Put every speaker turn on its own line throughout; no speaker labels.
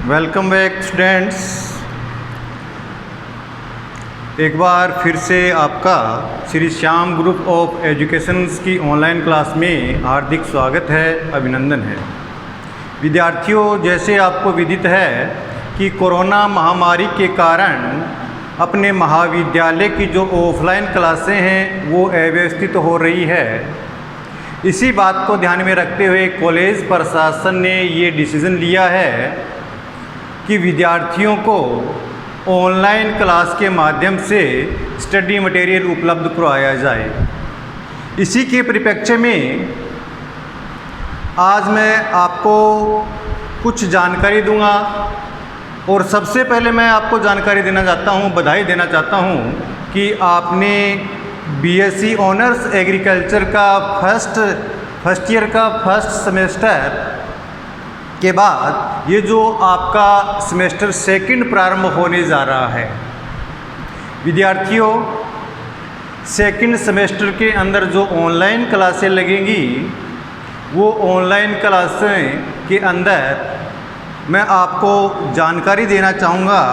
Welcome back students. एक बार फिर से आपका Shri Shyam group of educations की ऑनलाइन क्लास में हार्दिक स्वागत है, अभिनंदन है। विद्यार्थियों, जैसे आपको विदित है कि कोरोना महामारी के कारण अपने महाविद्यालय की जो ऑफलाइन क्लासें हैं वो अव्यवस्थित हो रही है। इसी बात को ध्यान में रखते हुए कॉलेज प्रशासन ने ये डिसीज़न लिया है कि विद्यार्थियों को ऑनलाइन क्लास के माध्यम से स्टडी मटेरियल उपलब्ध करवाया जाए। इसी के परिप्रेक्ष्य में आज मैं आपको कुछ जानकारी दूंगा और सबसे पहले मैं आपको जानकारी देना चाहता हूं, बधाई देना चाहता हूं कि आपने बीएससी ऑनर्स एग्रीकल्चर का फर्स्ट ईयर का फर्स्ट सेमेस्टर के बाद ये जो आपका सेमेस्टर सेकंड प्रारंभ होने जा रहा है। विद्यार्थियों, सेकंड सेमेस्टर के अंदर जो ऑनलाइन क्लासें लगेंगी वो ऑनलाइन क्लासें के अंदर मैं आपको जानकारी देना चाहूँगा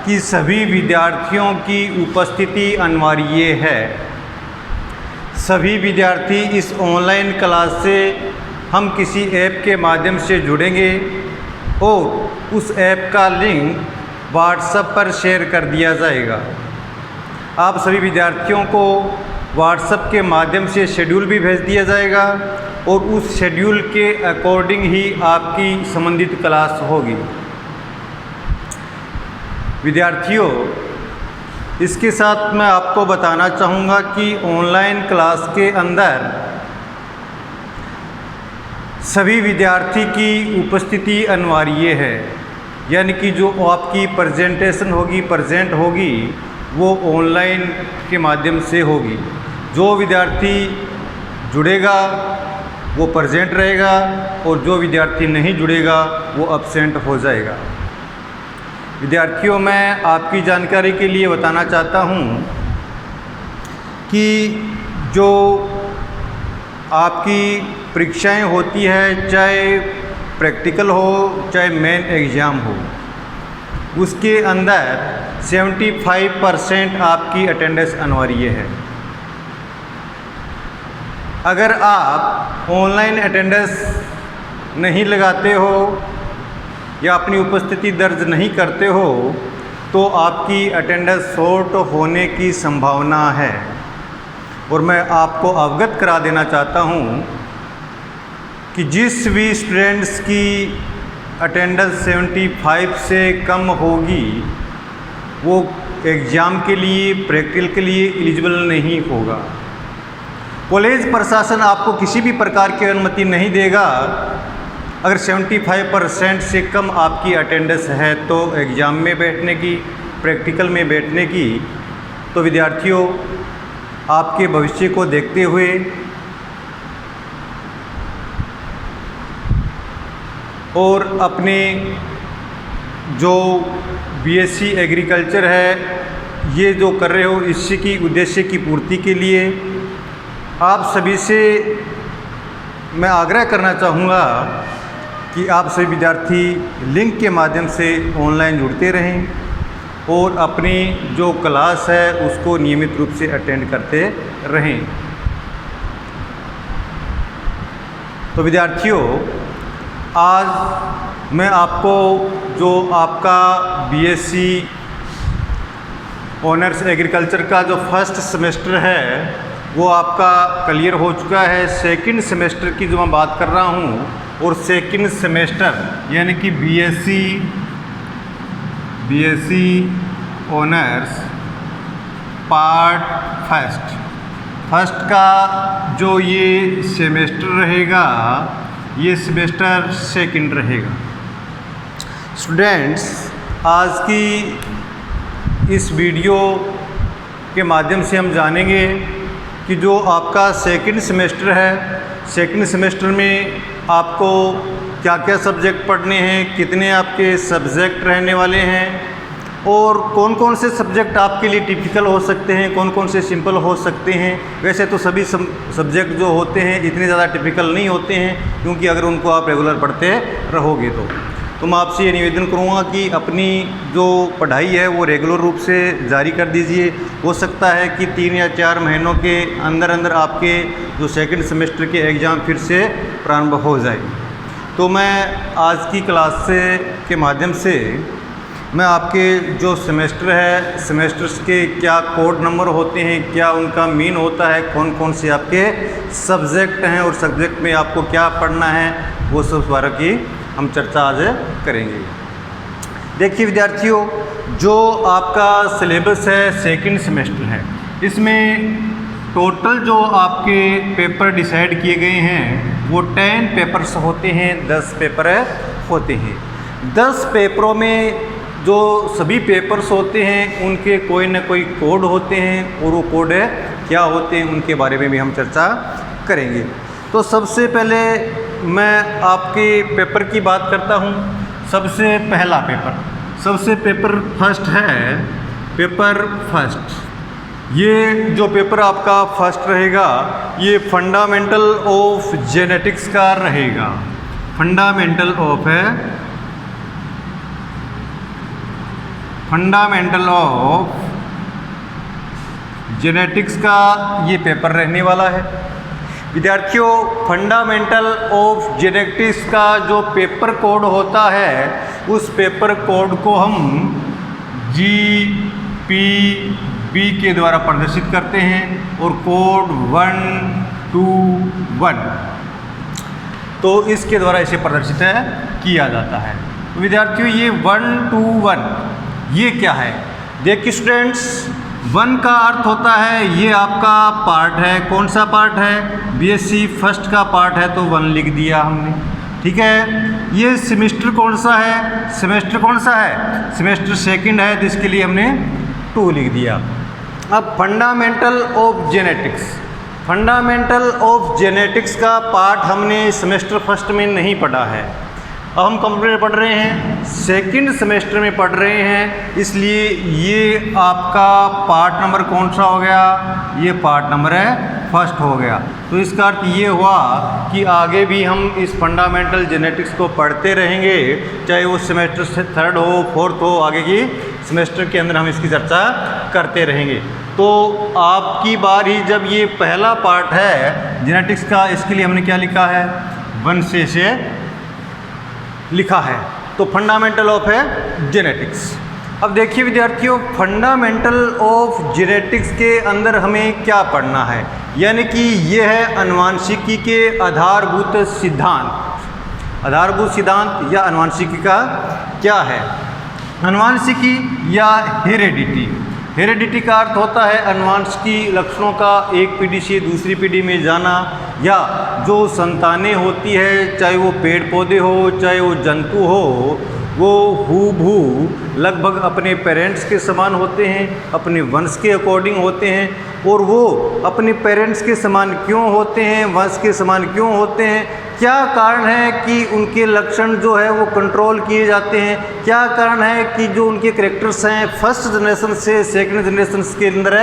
कि सभी विद्यार्थियों की उपस्थिति अनिवार्य है। सभी विद्यार्थी इस ऑनलाइन क्लास से हम किसी ऐप के माध्यम से जुड़ेंगे और उस ऐप का लिंक व्हाट्सएप पर शेयर कर दिया जाएगा। आप सभी विद्यार्थियों को व्हाट्सएप के माध्यम से शेड्यूल भी भेज दिया जाएगा और उस शेड्यूल के अकॉर्डिंग ही आपकी संबंधित क्लास होगी। विद्यार्थियों, इसके साथ मैं आपको बताना चाहूँगा कि ऑनलाइन क्लास के अंदर सभी विद्यार्थी की उपस्थिति अनिवार्य है, यानी कि जो आपकी प्रेजेंटेशन होगी, प्रेजेंट होगी, वो ऑनलाइन के माध्यम से होगी। जो विद्यार्थी जुड़ेगा वो प्रेजेंट रहेगा और जो विद्यार्थी नहीं जुड़ेगा वो अब्सेंट हो जाएगा। विद्यार्थियों, मैं आपकी जानकारी के लिए बताना चाहता हूँ कि जो आपकी परीक्षाएं होती है, चाहे प्रैक्टिकल हो चाहे मेन एग्ज़ाम हो, उसके अंदर 75% आपकी अटेंडेंस अनिवार्य है। अगर आप ऑनलाइन अटेंडेंस नहीं लगाते हो या अपनी उपस्थिति दर्ज नहीं करते हो तो आपकी अटेंडेंस शॉर्ट होने की संभावना है। और मैं आपको अवगत करा देना चाहता हूँ कि जिस भी स्टूडेंट्स की अटेंडेंस 75 से कम होगी वो एग्ज़ाम के लिए, प्रैक्टिकल के लिए एलिजिबल नहीं होगा। कॉलेज प्रशासन आपको किसी भी प्रकार की अनुमति नहीं देगा। अगर 75% से कम आपकी अटेंडेंस है तो एग्ज़ाम में बैठने की, प्रैक्टिकल में बैठने की। तो विद्यार्थियों, आपके भविष्य को देखते हुए और अपने जो बीएससी एग्रीकल्चर है ये जो कर रहे हो, इसी की उद्देश्य की पूर्ति के लिए आप सभी से मैं आग्रह करना चाहूँगा कि आप सभी विद्यार्थी लिंक के माध्यम से ऑनलाइन जुड़ते रहें और अपनी जो क्लास है उसको नियमित रूप से अटेंड करते रहें। तो विद्यार्थियों, आज मैं आपको जो आपका बीएससी ऑनर्स एग्रीकल्चर का जो फर्स्ट सेमेस्टर है वो आपका क्लियर हो चुका है। सेकंड सेमेस्टर की जो मैं बात कर रहा हूँ, और सेकंड सेमेस्टर यानी कि बीएससी ऑनर्स पार्ट फर्स्ट का जो ये सेमेस्टर रहेगा, ये सेमेस्टर सेकंड रहेगा। स्टूडेंट्स, आज की इस वीडियो के माध्यम से हम जानेंगे कि जो आपका सेकंड सेमेस्टर है, सेकंड सेमेस्टर में आपको क्या क्या सब्जेक्ट पढ़ने हैं, कितने आपके सब्जेक्ट रहने वाले हैं और कौन कौन से सब्जेक्ट आपके लिए टिपिकल हो सकते हैं, कौन कौन से सिंपल हो सकते हैं। वैसे तो सभी सब्जेक्ट जो होते हैं इतने ज़्यादा टिपिकल नहीं होते हैं, क्योंकि अगर उनको आप रेगुलर पढ़ते रहोगे तो तो मैं आपसे ये निवेदन करूँगा कि अपनी जो पढ़ाई है वो रेगुलर रूप से जारी कर दीजिए। हो सकता है कि 3 या 4 महीनों के अंदर अंदर आपके जो सेकंड सेमेस्टर के एग्ज़ाम फिर से प्रारंभ हो जाए। तो मैं आज की क्लास के माध्यम से मैं आपके जो सेमेस्टर है, सेमेस्टर्स के क्या कोड नंबर होते हैं, क्या उनका मीन होता है, कौन कौन से आपके सब्जेक्ट हैं और सब्जेक्ट में आपको क्या पढ़ना है, वो सब बारे की हम चर्चा आज करेंगे। देखिए विद्यार्थियों, जो आपका सिलेबस है सेकंड सेमेस्टर है, इसमें टोटल जो आपके पेपर डिसाइड किए गए हैं वो 10 पेपर्स होते हैं, 10 पेपर होते हैं। 10 पेपरों में जो सभी पेपर्स होते हैं उनके कोई ना कोई कोड होते हैं और वो कोड क्या होते हैं उनके बारे में भी हम चर्चा करेंगे। तो सबसे पहले मैं आपके पेपर की बात करता हूँ। सबसे पहला पेपर फर्स्ट है, पेपर फर्स्ट। ये जो पेपर आपका फर्स्ट रहेगा ये फंडामेंटल ऑफ जेनेटिक्स का रहेगा। फंडामेंटल ऑफ जेनेटिक्स का ये पेपर रहने वाला है। विद्यार्थियों, फंडामेंटल ऑफ जेनेटिक्स का जो पेपर कोड होता है उस पेपर कोड को हम GPB के द्वारा प्रदर्शित करते हैं और कोड 121 तो इसके द्वारा इसे प्रदर्शित किया जाता है। विद्यार्थियों, ये 121 ये क्या है? देखिए स्टूडेंट्स, 1 का अर्थ होता है ये आपका पार्ट है। कौन सा पार्ट है? बीएससी फर्स्ट का पार्ट है तो 1 लिख दिया हमने, ठीक है। ये सेमेस्टर कौन सा है? सेमेस्टर सेकंड है तो इसके लिए हमने 2 लिख दिया। अब फंडामेंटल ऑफ जेनेटिक्स का पार्ट हमने सेमेस्टर फर्स्ट में नहीं पढ़ा है। अब हम कंप्यूटर में पढ़ रहे हैं, सेकंड सेमेस्टर में पढ़ रहे हैं, इसलिए ये आपका पार्ट नंबर कौन सा हो गया? ये पार्ट नंबर फर्स्ट हो गया। तो इसका अर्थ ये हुआ कि आगे भी हम इस फंडामेंटल जेनेटिक्स को पढ़ते रहेंगे, चाहे वो सेमेस्टर से थर्ड हो, फोर्थ हो, आगे की सेमेस्टर के अंदर हम इसकी चर्चा करते रहेंगे। तो आपकी बार ही जब ये पहला पार्ट है जेनेटिक्स का, इसके लिए हमने क्या लिखा है? 1 से लिखा है। तो फंडामेंटल ऑफ जेनेटिक्स। अब देखिए विद्यार्थियों, फंडामेंटल ऑफ जेनेटिक्स के अंदर हमें क्या पढ़ना है, यानी कि ये है आनुवंशिकी के आधारभूत सिद्धांत या आनुवंशिकी का क्या है? आनुवंशिकी या हेरेडिटी का अर्थ होता है आनुवंशिकी लक्षणों का एक पीढ़ी से दूसरी पीढ़ी में जाना, या जो संतानें होती है, चाहे वो पेड़ पौधे हो, चाहे वो जंतु हो, वो हूबहू लगभग अपने पेरेंट्स के समान होते हैं, अपने वंश के अकॉर्डिंग होते हैं। और वो अपने पेरेंट्स के समान क्यों होते हैं, वंश के समान क्यों होते हैं, क्या कारण है कि उनके लक्षण जो है वो कंट्रोल किए जाते हैं, क्या कारण है कि जो उनके कैरेक्टर्स हैं फर्स्ट जनरेशन से सेकंड जनरेशन के अंदर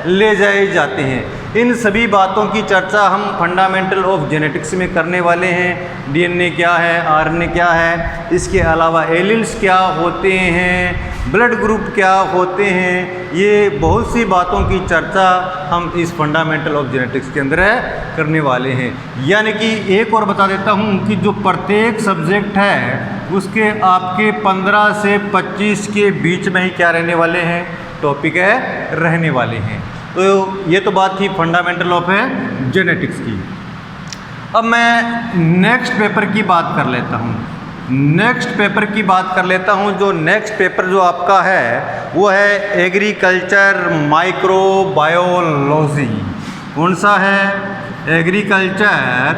ले जाए जाते हैं। इन सभी बातों की चर्चा हम फंडामेंटल ऑफ जेनेटिक्स में करने वाले हैं। डीएनए क्या है, आरएनए क्या है, इसके अलावा एलिल्स क्या होते हैं, ब्लड ग्रुप क्या होते हैं, ये बहुत सी बातों की चर्चा हम इस फंडामेंटल ऑफ जेनेटिक्स के अंदर करने वाले हैं। यानी कि एक और बता देता हूँ कि जो प्रत्येक सब्जेक्ट है उसके आपके 15 से 25 के बीच में ही क्या रहने वाले हैं? टॉपिक रहने वाले हैं। तो ये तो बात थी फंडामेंटल ऑफ जेनेटिक्स की। अब मैं नेक्स्ट पेपर की बात कर लेता हूँ। जो नेक्स्ट पेपर जो आपका है वो है एग्रीकल्चर माइक्रोबायोलॉजी। कौन सा है? Agriculture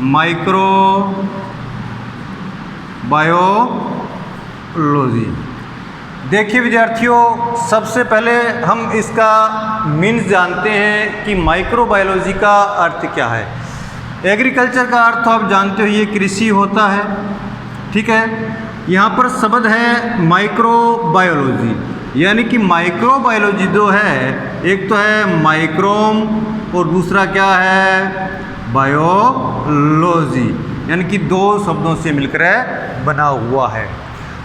microbiology. देखिए विद्यार्थियों, सबसे पहले हम इसका मीन्स जानते हैं कि माइक्रोबायोलॉजी का अर्थ क्या है। एग्रीकल्चर का अर्थ आप जानते हो ये कृषि होता है, ठीक है। यहाँ पर शब्द है माइक्रोबायोलॉजी, यानी कि माइक्रोबायोलॉजी जो है एक तो है माइक्रोम और दूसरा क्या है? बायोलॉजी, यानी कि 2 शब्दों से मिलकर बना हुआ है।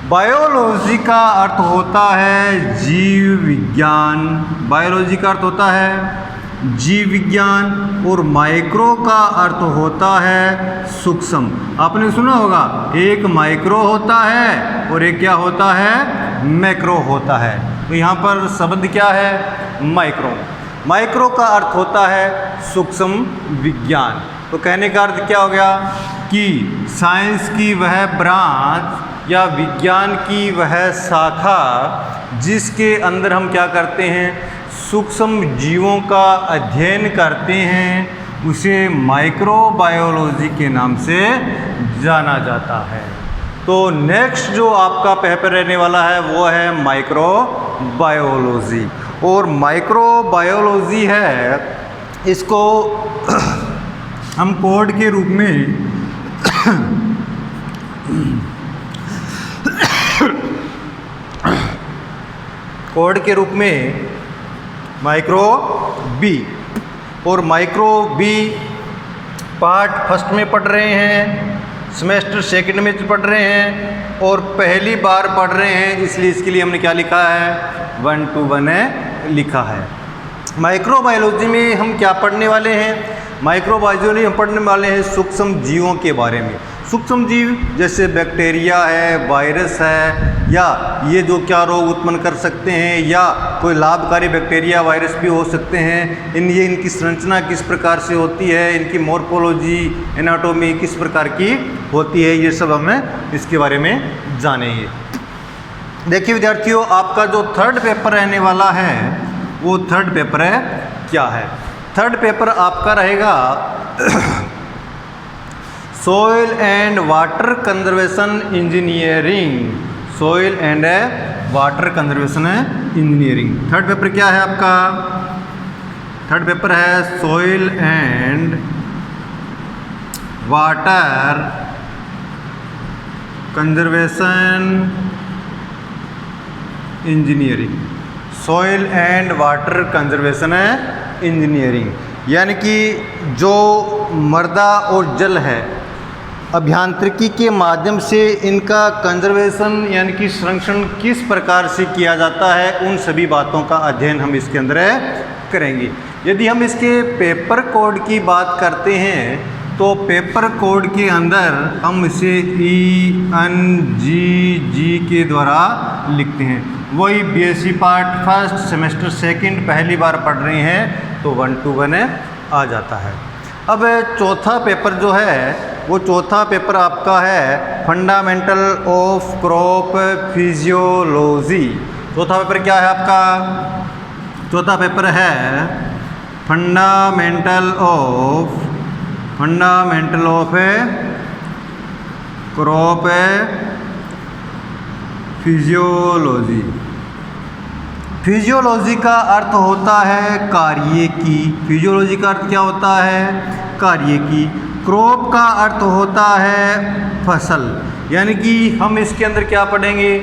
बायोलॉजी का अर्थ होता है जीव विज्ञान, बायोलॉजी का अर्थ होता है जीव विज्ञान, और माइक्रो का अर्थ होता है सूक्ष्म। आपने सुना होगा एक माइक्रो होता है और एक क्या होता है, मैक्रो होता है। तो यहाँ पर शब्द क्या है, माइक्रो। माइक्रो का अर्थ होता है सूक्ष्म विज्ञान। तो कहने का अर्थ क्या हो गया कि साइंस की वह ब्रांच या विज्ञान की वह शाखा जिसके अंदर हम क्या करते हैं, सूक्ष्म जीवों का अध्ययन करते हैं, उसे माइक्रोबायोलॉजी के नाम से जाना जाता है। तो नेक्स्ट जो आपका पेपर रहने वाला है वो है माइक्रोबायोलॉजी। और माइक्रोबायोलॉजी है, इसको हम कोड के रूप में कोड के रूप में माइक्रो बी और माइक्रो बी पार्ट फर्स्ट में पढ़ रहे हैं, सेमेस्टर सेकंड में पढ़ रहे हैं और पहली बार पढ़ रहे हैं, इसलिए इसके लिए हमने क्या लिखा है, 1 to 1 लिखा है। माइक्रोबायोलॉजी में हम क्या पढ़ने वाले हैं, माइक्रोबायोलॉजी हम पढ़ने वाले हैं सूक्ष्म जीवों के बारे में। सूक्ष्म जीव जैसे बैक्टीरिया है, वायरस है, या ये जो क्या रोग उत्पन्न कर सकते हैं, या कोई लाभकारी बैक्टीरिया वायरस भी हो सकते हैं, इनकी संरचना किस प्रकार से होती है, इनकी मॉर्फोलॉजी एनाटॉमी किस प्रकार की होती है, ये सब हमें इसके बारे में जानेंगे। देखिए विद्यार्थियों, आपका जो थर्ड पेपर रहने वाला है वो थर्ड पेपर है क्या है, थर्ड पेपर आपका रहेगा soil and water conservation engineering, soil and water conservation engineering. Third paper क्या है आपका, थर्ड पेपर है soil and water conservation engineering, soil and water conservation engineering. यानी कि जो मृदा और जल है, अभियांत्रिकी के माध्यम से इनका कंजर्वेशन यानी कि संरक्षण किस प्रकार से किया जाता है, उन सभी बातों का अध्ययन हम इसके अंदर करेंगे। यदि हम इसके पेपर कोड की बात करते हैं तो पेपर कोड के अंदर हम इसे ENGG के द्वारा लिखते हैं। वही BSc part first semester second पहली बार पढ़ रहे हैं तो 1 to 1 आ जाता है। अब चौथा पेपर जो है वो चौथा पेपर आपका है फंडामेंटल ऑफ क्रॉप फिजियोलॉजी। चौथा पेपर क्या है आपका, चौथा पेपर है fundamental of crop physiology. Physiology का अर्थ होता है कार्य की, फिजियोलॉजी का अर्थ क्या होता है, कार्य की। क्रॉप का अर्थ होता है फसल, यानी कि हम इसके अंदर क्या पढ़ेंगे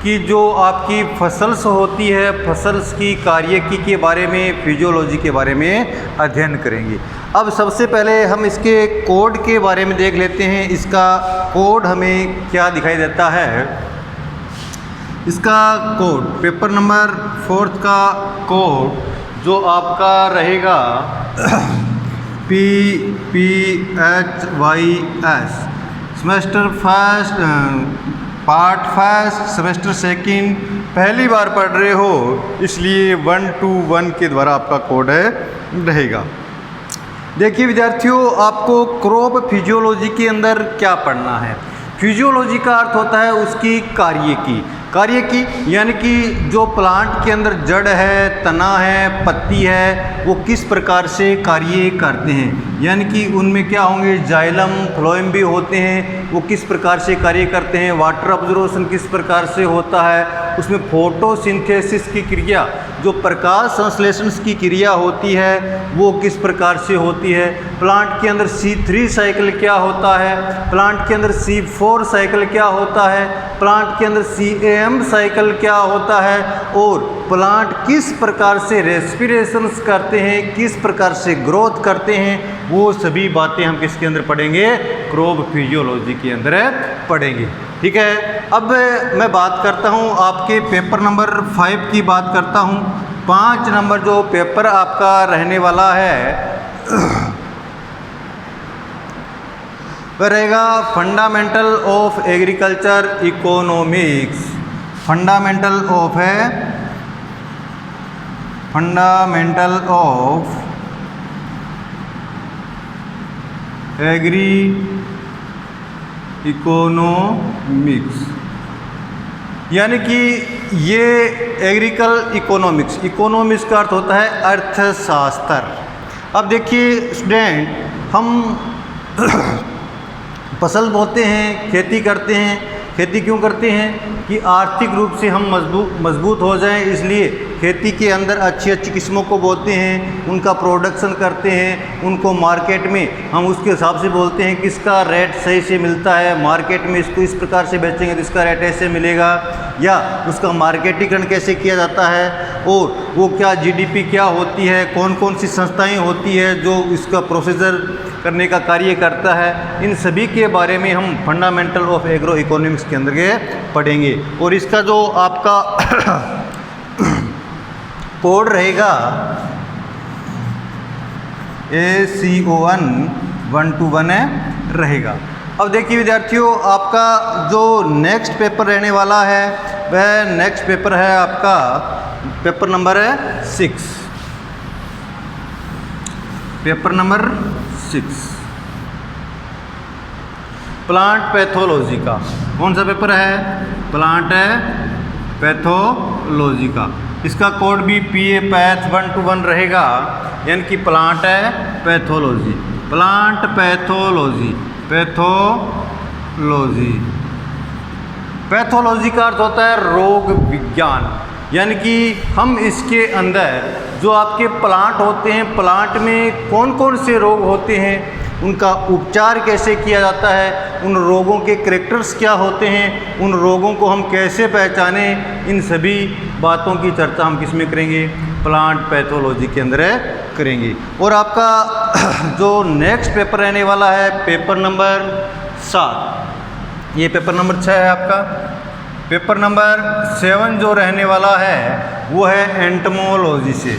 कि जो आपकी फसल्स होती है, फसल्स की कार्यकी के बारे में, फिजियोलॉजी के बारे में अध्ययन करेंगे। अब सबसे पहले हम इसके कोड के बारे में देख लेते हैं। इसका कोड हमें क्या दिखाई देता है, इसका कोड पेपर नंबर 4 का कोड जो आपका रहेगा PPHYS, semester first part first semester second पहली बार पढ़ रहे हो, इसलिए 1 to 1 के द्वारा आपका कोड रहेगा। देखिए विद्यार्थियों, आपको क्रॉप फिजियोलॉजी के अंदर क्या पढ़ना है। फिजियोलॉजी का अर्थ होता है उसकी कार्यकी, कार्यकी यानी कि जो प्लांट के अंदर जड़ है, तना है, पत्ती है, वो किस प्रकार से कार्य करते हैं, यानी कि उनमें क्या होंगे, जाइलम फ्लोएम भी होते हैं, वो किस प्रकार से कार्य करते हैं, वाटर ऑब्जर्वेशन किस प्रकार से होता है, उसमें फोटोसिंथेसिस की क्रिया, जो प्रकाश संश्लेषण की क्रिया होती है वो किस प्रकार से होती है, प्लांट के अंदर C3 साइकिल क्या होता है, प्लांट के अंदर C4 साइकिल क्या होता है, प्लांट के अंदर CAM साइकिल क्या होता है, और प्लांट किस प्रकार से रेस्पिरेशंस करते हैं, किस प्रकार से ग्रोथ करते हैं, वो सभी बातें हम किसके अंदर पढ़ेंगे, क्रॉप फिजियोलॉजी के अंदर पढ़ेंगे। ठीक है। अब मैं बात करता हूँ आपके पेपर नंबर 5 की बात करता हूँ। 5 नंबर जो पेपर आपका रहने वाला है वह रहेगा fundamental of agriculture economics. Fundamental of है फंडामेंटल ऑफ एग्री इकोनॉमिक्स, यानी कि ये एग्रीकल इकोनॉमिक्स का अर्थ होता है अर्थशास्त्र। अब देखिए स्टूडेंट, हम फसल बोते हैं, खेती करते हैं। खेती क्यों करते हैं? कि आर्थिक रूप से हम मजबूत हो जाएं, इसलिए खेती के अंदर अच्छी अच्छी किस्मों को बोते हैं, उनका प्रोडक्शन करते हैं, उनको मार्केट में हम उसके हिसाब से बोलते हैं किसका रेट सही से मिलता है, मार्केट में इसको इस प्रकार से बेचेंगे तो इसका रेट ऐसे मिलेगा, या उसका मार्केटीकरण कैसे किया जाता है, और वो क्या जीडीपी क्या होती है, कौन कौन सी संस्थाएं होती है जो इसका प्रोसीजर करने का कार्य करता है, इन सभी के बारे में हम फंडामेंटल ऑफ एग्रो इकोनॉमिक्स के अंदर के पढ़ेंगे। और इसका जो आपका कोड रहेगा ACON 121 रहेगा। अब देखिए विद्यार्थियों, आपका जो नेक्स्ट पेपर रहने वाला है वह नेक्स्ट पेपर है आपका paper number 6। Paper number 6 plant pathology का। कौन सा पेपर है? प्लांट पैथोलॉजी का। इसका कोड भी PA पैथ 121 रहेगा, यानी कि plant pathology. Plant pathology pathology का अर्थ होता है रोग विज्ञान, यानी कि हम इसके अंदर जो आपके प्लांट होते हैं, प्लांट में कौन कौन से रोग होते हैं, उनका उपचार कैसे किया जाता है, उन रोगों के कैरेक्टर्स क्या होते हैं, उन रोगों को हम कैसे पहचाने, इन सभी बातों की चर्चा हम किस में करेंगे? प्लांट पैथोलॉजी के अंदर करेंगे। और आपका जो नेक्स्ट पेपर रहने वाला है पेपर नंबर 7, ये पेपर नंबर 6 है आपका। पेपर नंबर 7 जो रहने वाला है वो है एंटमोलॉजी से।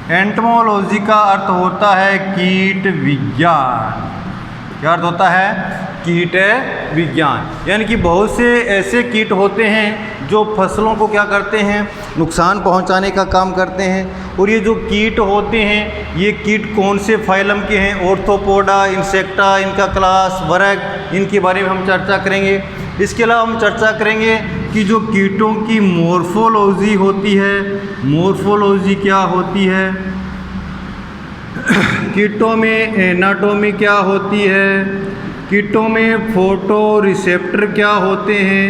एंटमोलॉजी का अर्थ होता है कीट विज्ञान। क्या अर्थ होता है? कीट विज्ञान, यानी कि बहुत से ऐसे कीट होते हैं जो फसलों को क्या करते हैं? नुकसान पहुंचाने का काम करते हैं। और ये जो कीट होते हैं, ये कीट कौन से फाइलम के हैं? ऑर्थोपोडा, इंसेक्टा, इनका क्लास, वर्ग, इनके बारे में हम चर्चा करेंगे। इसके अलावा हम चर्चा करेंगे कि जो कीटों की मॉर्फोलॉजी होती है, मॉर्फोलॉजी क्या होती है, कीटों में एनाटॉमी क्या होती है, कीटों में फोटो रिसेप्टर क्या होते हैं,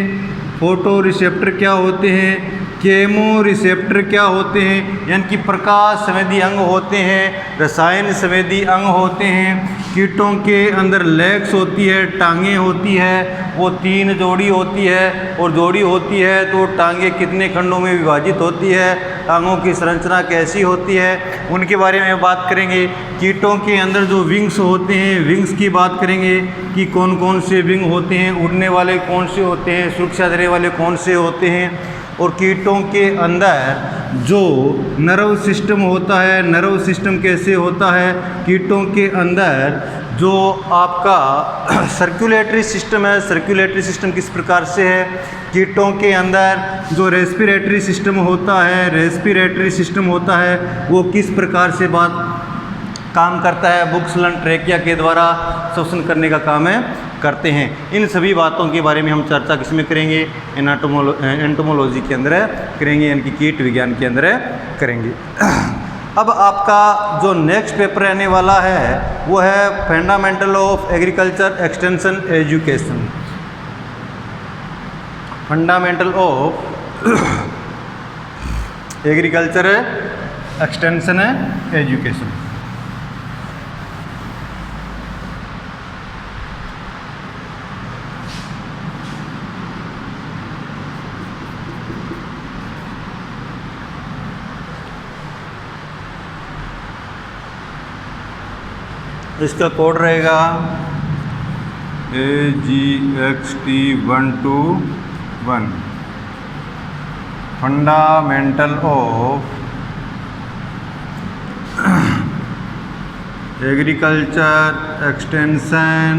केमो रिसेप्टर क्या होते हैं, यानी कि प्रकाश संवेदी अंग होते हैं, रसायन संवेदी अंग होते हैं। कीटों के अंदर लेग्स होती है, टांगें होती है, वो 3 जोड़ी होती है, और जोड़ी होती है तो टांगें कितने खंडों में विभाजित होती है, टांगों की संरचना कैसी होती है, उनके बारे में बात करेंगे। कीटों के अंदर जो विंग्स होते हैं, विंग्स की बात करेंगे कि कौन कौन से विंग होते हैं, उड़ने वाले कौन से होते हैं, सुरक्षा देने वाले कौन से होते हैं। और कीटों के अंदर जो नर्व सिस्टम होता है, नर्व सिस्टम कैसे होता है, कीटों के अंदर जो आपका सर्कुलेटरी सिस्टम है, सर्कुलेटरी सिस्टम किस प्रकार से है, कीटों के अंदर जो रेस्पिरेटरी सिस्टम होता है, रेस्पिरेटरी सिस्टम होता है, वो किस प्रकार से काम करता है, बुक्सलन ट्रेकिया के द्वारा श्वसन करने का काम करते हैं। इन सभी बातों के बारे में हम चर्चा किसमें करेंगे? एंटोमोलॉजी के अंदर करेंगे, यानी कि कीट विज्ञान के अंदर करेंगे। अब आपका जो नेक्स्ट पेपर रहने वाला है वो है fundamental of agriculture extension education. Fundamental of agriculture extension education. इसका कोड रहेगा AGXT121 fundamental of agriculture extension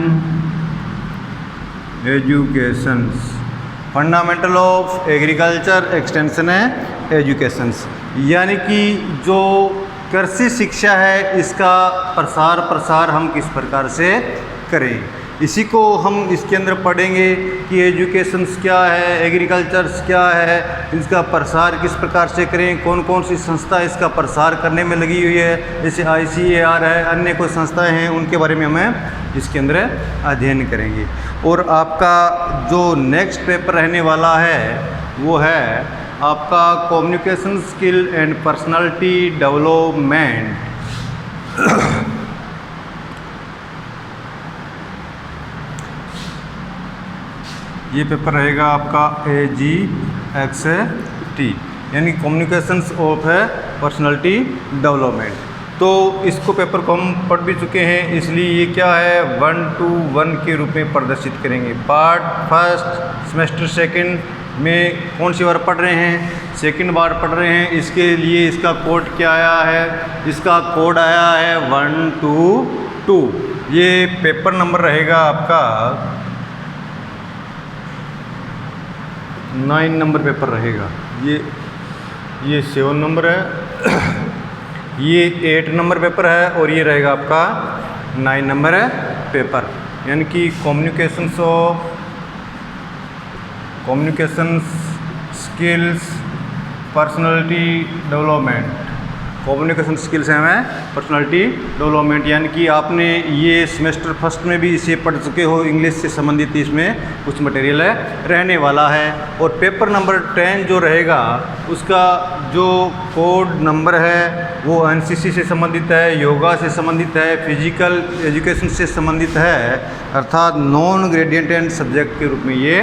educations. Fundamental of agriculture extension educations यानी कि जो कृषि शिक्षा है इसका प्रसार हम किस प्रकार से करें, इसी को हम इसके अंदर पढ़ेंगे कि एजुकेशंस क्या है, एग्रीकल्चर्स क्या है, इसका प्रसार किस प्रकार से करें, कौन कौन सी संस्था इसका प्रसार करने में लगी हुई है, जैसे ICAR है, अन्य कोई संस्थाएं हैं, उनके बारे में हमें इसके अंदर अध्ययन करेंगे। और आपका जो नेक्स्ट पेपर रहने वाला है वो है आपका communication skill and personality development. ये पेपर रहेगा आपका AGXT यानी कम्युनिकेशंस ऑफ पर्सनालिटी डेवलपमेंट। तो इसको पेपर को हम पढ़ भी चुके हैं, इसलिए ये क्या है 1 to 1 के रूप में प्रदर्शित करेंगे। पार्ट फर्स्ट सेमेस्टर सेकंड में कौन सी बार पढ़ रहे हैं, सेकंड बार पढ़ रहे हैं, इसके लिए इसका कोड क्या आया है, इसका कोड आया है 122। ये पेपर नंबर रहेगा आपका 9 नंबर पेपर रहेगा, ये 7 नंबर है, ये 8 नंबर पेपर है और ये रहेगा आपका 9 नंबर है पेपर। यानी कि communication skills personality development, communication skills है हमें पर्सनालिटी डेवलपमेंट, यानी कि आपने ये सेमेस्टर फर्स्ट में भी इसे पढ़ चुके हो, इंग्लिश से संबंधित इसमें कुछ मटेरियल रहने वाला है। और पेपर नंबर 10 जो रहेगा उसका जो कोड नंबर है वो NCC से संबंधित है, योगा से संबंधित है, फिजिकल एजुकेशन से संबंधित है, अर्थात नॉन ग्रेडियंट एंड सब्जेक्ट के रूप में ये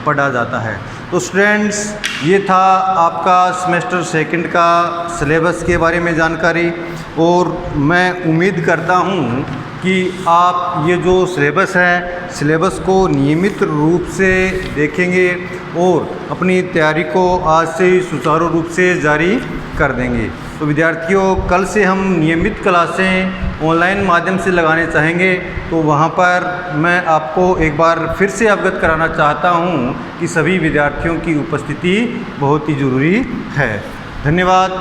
पढ़ा जाता है। तो स्टूडेंट्स ये था आपका सेमेस्टर सेकंड का सिलेबस के बारे में जानकारी, और मैं उम्मीद करता हूँ कि आप ये जो सिलेबस है सिलेबस को नियमित रूप से देखेंगे और अपनी तैयारी को आज से सुचारू रूप से जारी कर देंगे। तो विद्यार्थियों कल से हम नियमित क्लासें ऑनलाइन माध्यम से लगाने चाहेंगे, तो वहाँ पर मैं आपको एक बार फिर से अवगत कराना चाहता हूँ कि सभी विद्यार्थियों की उपस्थिति बहुत ही ज़रूरी है। धन्यवाद।